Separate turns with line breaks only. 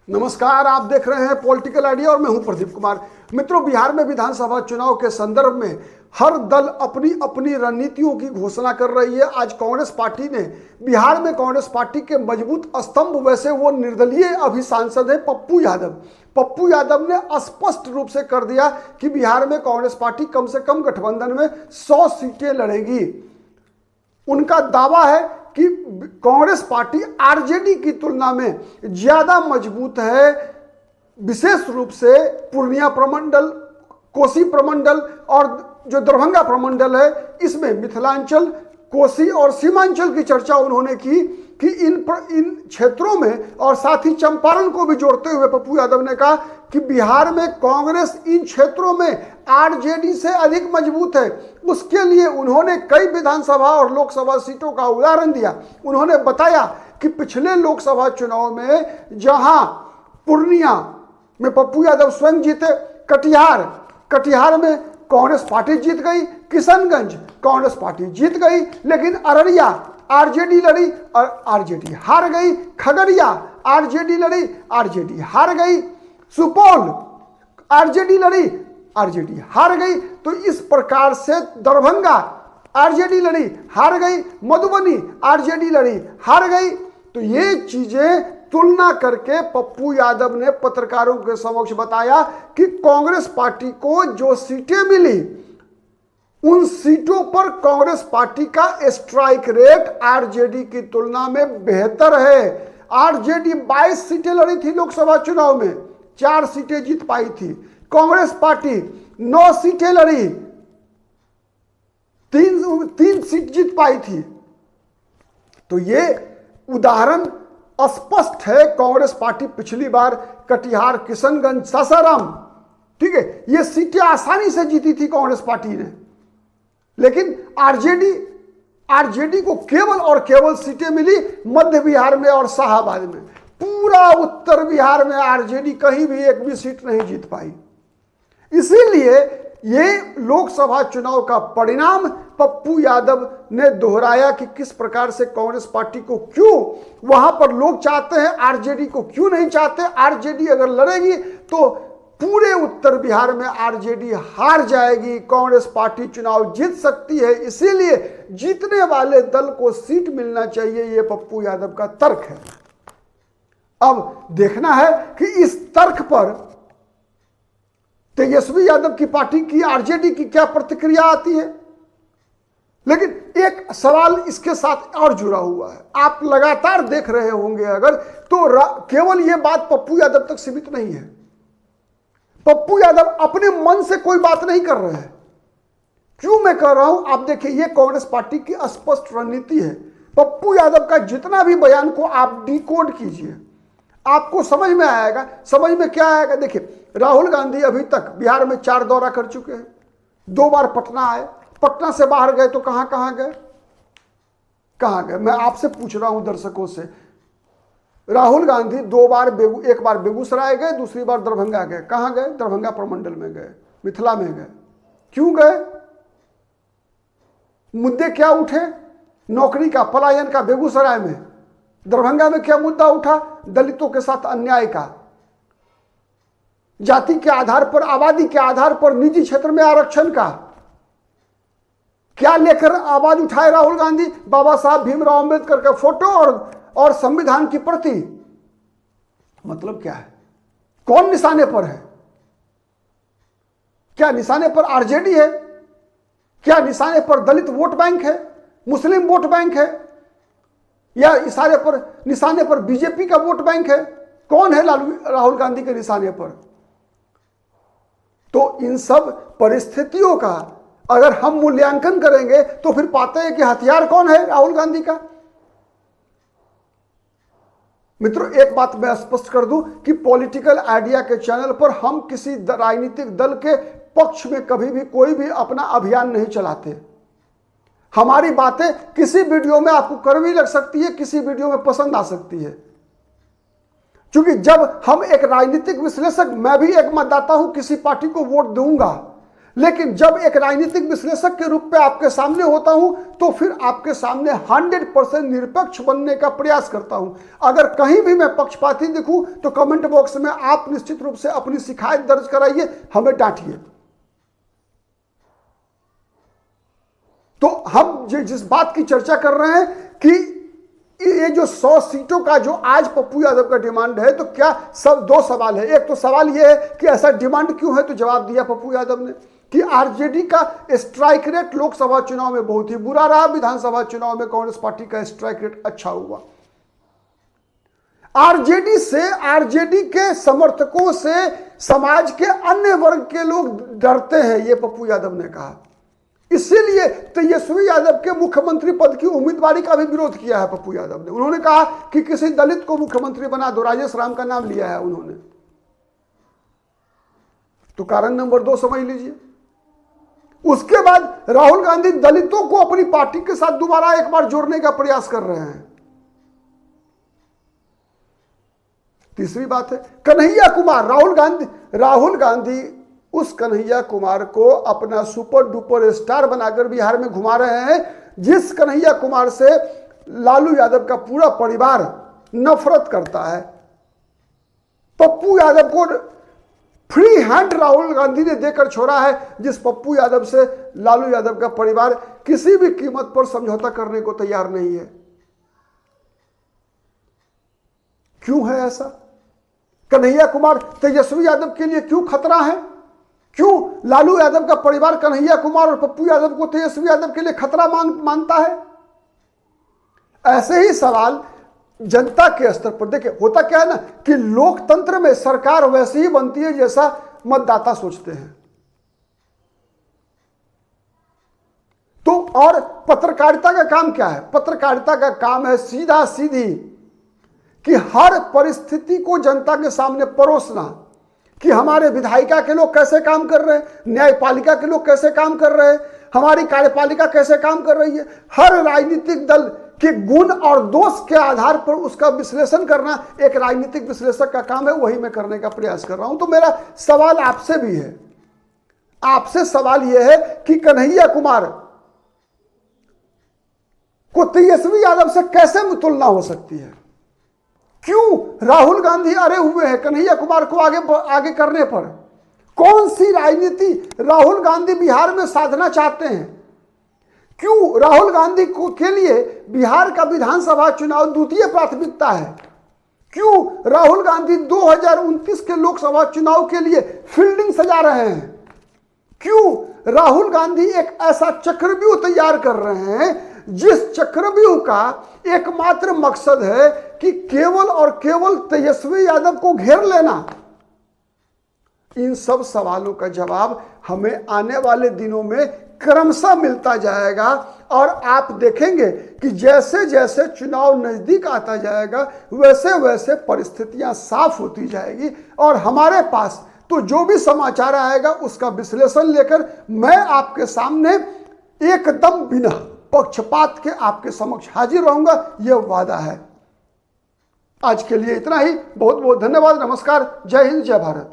नमस्कार, आप देख रहे हैं पॉलिटिकल आइडिया और मैं हूं प्रदीप कुमार। मित्रों, बिहार में विधानसभा चुनाव के संदर्भ में हर दल अपनी अपनी रणनीतियों की घोषणा कर रही है। आज कांग्रेस पार्टी ने बिहार में कांग्रेस पार्टी के मजबूत स्तंभ, वैसे वो निर्दलीय अभी सांसद है पप्पू यादव। पप्पू यादव ने स्पष्ट रूप से कर दिया कि बिहार में कांग्रेस पार्टी कम से कम गठबंधन में 100 सीटें लड़ेगी। उनका दावा है कि कांग्रेस पार्टी आरजेडी की तुलना में ज्यादा मजबूत है, विशेष रूप से पूर्णिया प्रमंडल, कोसी प्रमंडल और जो दरभंगा प्रमंडल है, इसमें मिथिलांचल, कोसी और सीमांचल की चर्चा उन्होंने की कि इन क्षेत्रों में, और साथ ही चंपारण को भी जोड़ते हुए पप्पू यादव ने कहा कि बिहार में कांग्रेस इन क्षेत्रों में आरजेडी से अधिक मजबूत है। उसके लिए उन्होंने कई विधानसभा और लोकसभा सीटों का उदाहरण दिया। उन्होंने बताया कि पिछले लोकसभा चुनाव में जहां पूर्णिया में पप्पू यादव स्वयं जीते, कटिहार में कांग्रेस पार्टी जीत गई, किशनगंज कांग्रेस पार्टी जीत गई, लेकिन अररिया आरजेडी लड़ी और आरजेडी हार गई, खगड़िया आरजेडी लड़ी, आरजेडी हार गई, सुपौल आरजेडी लड़ी, आरजेडी हार गई। तो इस प्रकार से दरभंगा आरजेडी लड़ी, हार गई, मधुबनी आरजेडी लड़ी, हार गई। तो ये चीजें तुलना करके पप्पू यादव ने पत्रकारों के समक्ष बताया कि कांग्रेस पार्टी को जो सीटें मिली, उन सीटों पर कांग्रेस पार्टी का स्ट्राइक रेट आरजेडी की तुलना में बेहतर है। आरजेडी 22 सीटें लड़ी थी लोकसभा चुनाव में, 4 सीटें जीत पाई थी। कांग्रेस पार्टी 9 सीटें लड़ी, 3 सीट जीत पाई थी। तो ये उदाहरण स्पष्ट है। कांग्रेस पार्टी पिछली बार कटिहार, किशनगंज, सासाराम, ठीक है, ये सीटें आसानी से जीती थी कांग्रेस पार्टी ने, लेकिन आरजेडी को केवल और केवल सीटें मिली मध्य बिहार में और शाहाबाद में। पूरा उत्तर बिहार में आरजेडी कहीं भी एक भी सीट नहीं जीत पाई। इसीलिए ये लोकसभा चुनाव का परिणाम पप्पू यादव ने दोहराया कि किस प्रकार से कांग्रेस पार्टी को क्यों वहां पर लोग चाहते हैं, आरजेडी को क्यों नहीं चाहते। आरजेडी अगर लड़ेगी तो पूरे उत्तर बिहार में आरजेडी हार जाएगी, कांग्रेस पार्टी चुनाव जीत सकती है। इसीलिए जीतने वाले दल को सीट मिलना चाहिए, यह पप्पू यादव का तर्क है। अब देखना है कि इस तर्क पर तेजस्वी यादव की पार्टी की, आरजेडी की क्या प्रतिक्रिया आती है। लेकिन एक सवाल इसके साथ और जुड़ा हुआ है, आप लगातार देख रहे होंगे अगर, तो केवल यह बात पप्पू यादव तक सीमित नहीं है। पप्पू यादव अपने मन से कोई बात नहीं कर रहे हैं। क्यों मैं कह रहा हूं, आप देखिए, यह कांग्रेस पार्टी की स्पष्ट रणनीति है। पप्पू यादव का जितना भी बयान को आप डिकोड कीजिए, आपको समझ में आएगा। समझ में क्या आएगा, देखिए, राहुल गांधी अभी तक बिहार में 4 दौरा कर चुके हैं, 2 बार पटना आए, पटना से बाहर गए तो कहां गए। मैं आपसे पूछ रहा हूं दर्शकों से, राहुल गांधी 2 बार, एक बार बेगूसराय गए, दूसरी बार दरभंगा गए। कहां गए? दरभंगा प्रमंडल में गए, मिथिला में गए। क्यों गए? मुद्दे क्या उठे? नौकरी का, पलायन का बेगूसराय में। दरभंगा में क्या मुद्दा उठा? दलितों के साथ अन्याय का, जाति के आधार पर, आबादी के आधार पर निजी क्षेत्र में आरक्षण का। क्या लेकर आवाज उठाए राहुल गांधी? बाबा साहब भीमराव अंबेडकर का फोटो और संविधान की प्रति। मतलब क्या है? कौन निशाने पर है? क्या निशाने पर आरजेडी है? क्या निशाने पर दलित वोट बैंक है, मुस्लिम वोट बैंक है, या निशाने पर बीजेपी का वोट बैंक है? कौन है राहुल गांधी के निशाने पर? तो इन सब परिस्थितियों का अगर हम मूल्यांकन करेंगे तो फिर पाते हैं कि हथियार कौन है राहुल गांधी का। मित्रों, एक बात मैं स्पष्ट कर दूं कि पॉलिटिकल आइडिया के चैनल पर हम किसी राजनीतिक दल के पक्ष में कभी भी कोई भी अपना अभियान नहीं चलाते। हमारी बातें किसी वीडियो में आपको कड़वी लग सकती है, किसी वीडियो में पसंद आ सकती है। क्योंकि जब हम एक राजनीतिक विश्लेषक, मैं भी एक मतदाता हूं, किसी पार्टी को वोट दूंगा, लेकिन जब एक राजनीतिक विश्लेषक के रूप में आपके सामने होता हूं तो फिर आपके सामने 100% निरपेक्ष बनने का प्रयास करता हूं। अगर कहीं भी मैं पक्षपाती दिखूं तो कमेंट बॉक्स में आप निश्चित रूप से अपनी शिकायत दर्ज कराइए, हमें डांटिए। तो हम जिस बात की चर्चा कर रहे हैं कि ये जो 100 सीटों का जो आज पप्पू यादव का डिमांड है, तो क्या सब दो सवाल है। एक तो सवाल ये है कि ऐसा डिमांड क्यों है, तो जवाब दिया पप्पू यादव ने कि आरजेडी का स्ट्राइक रेट लोकसभा चुनाव में बहुत ही बुरा रहा, विधानसभा चुनाव में कांग्रेस पार्टी का स्ट्राइक रेट अच्छा हुआ। आरजेडी के समर्थकों से समाज के अन्य वर्ग के लोग डरते हैं, ये पप्पू यादव ने कहा। इसीलिए तेजस्वी यादव के मुख्यमंत्री पद की उम्मीदवारी का भी विरोध किया है पप्पू यादव ने। उन्होंने कहा कि किसी दलित को मुख्यमंत्री बना दो, राजेश राम का नाम लिया है उन्होंने। तो कारण नंबर 2 समझ लीजिए। उसके बाद राहुल गांधी दलितों को अपनी पार्टी के साथ दोबारा एक बार जोड़ने का प्रयास कर रहे हैं। तीसरी बात है कन्हैया कुमार। राहुल गांधी उस कन्हैया कुमार को अपना सुपर डुपर स्टार बनाकर बिहार में घुमा रहे हैं, जिस कन्हैया कुमार से लालू यादव का पूरा परिवार नफरत करता है। पप्पू यादव को फ्री हैंड राहुल गांधी ने देकर छोड़ा है, जिस पप्पू यादव से लालू यादव का परिवार किसी भी कीमत पर समझौता करने को तैयार नहीं है। क्यों है ऐसा? कन्हैया कुमार तेजस्वी यादव के लिए क्यों खतरा है? क्यों लालू यादव का परिवार कन्हैया कुमार और पप्पू यादव को तेजस्वी यादव के लिए खतरा मानता है? ऐसे ही सवाल जनता के स्तर पर देखिए, होता क्या है ना कि लोकतंत्र में सरकार वैसे ही बनती है जैसा मतदाता सोचते हैं। तो और पत्रकारिता का काम क्या है? पत्रकारिता का काम है सीधा सीधी कि हर परिस्थिति को जनता के सामने परोसना, कि हमारे विधायिका के लोग कैसे काम कर रहे हैं, न्यायपालिका के लोग कैसे काम कर रहे हैं, हमारी कार्यपालिका कैसे काम कर रही है। हर राजनीतिक दल के गुण और दोष के आधार पर उसका विश्लेषण करना एक राजनीतिक विश्लेषक का काम है, वही मैं करने का प्रयास कर रहा हूं। तो मेरा सवाल आपसे भी है, आपसे सवाल यह है कि कन्हैया कुमार को तेजस्वी यादव से कैसे तुलना हो सकती है? क्यों राहुल गांधी अरे हुए हैं कन्हैया कुमार को आगे करने पर? कौन सी राजनीति राहुल गांधी बिहार में साधना चाहते हैं? क्यों राहुल गांधी के लिए बिहार का विधानसभा चुनाव द्वितीय प्राथमिकता है? क्यों राहुल गांधी 2029 के लोकसभा चुनाव के लिए फील्डिंग सजा रहे हैं? क्यों राहुल गांधी एक ऐसा चक्रव्यूह तैयार कर रहे हैं जिस चक्रव्यूह का एकमात्र मकसद है कि केवल और केवल तेजस्वी यादव को घेर लेना? इन सब सवालों का जवाब हमें आने वाले दिनों में क्रमशः मिलता जाएगा और आप देखेंगे कि जैसे जैसे चुनाव नजदीक आता जाएगा वैसे वैसे परिस्थितियां साफ होती जाएगी और हमारे पास तो जो भी समाचार आएगा उसका विश्लेषण लेकर मैं आपके सामने एकदम बिना पक्षपात के आपके समक्ष हाजिर रहूंगा, यह वादा है। आज के लिए इतना ही। बहुत बहुत धन्यवाद। नमस्कार। जय हिंद, जय भारत।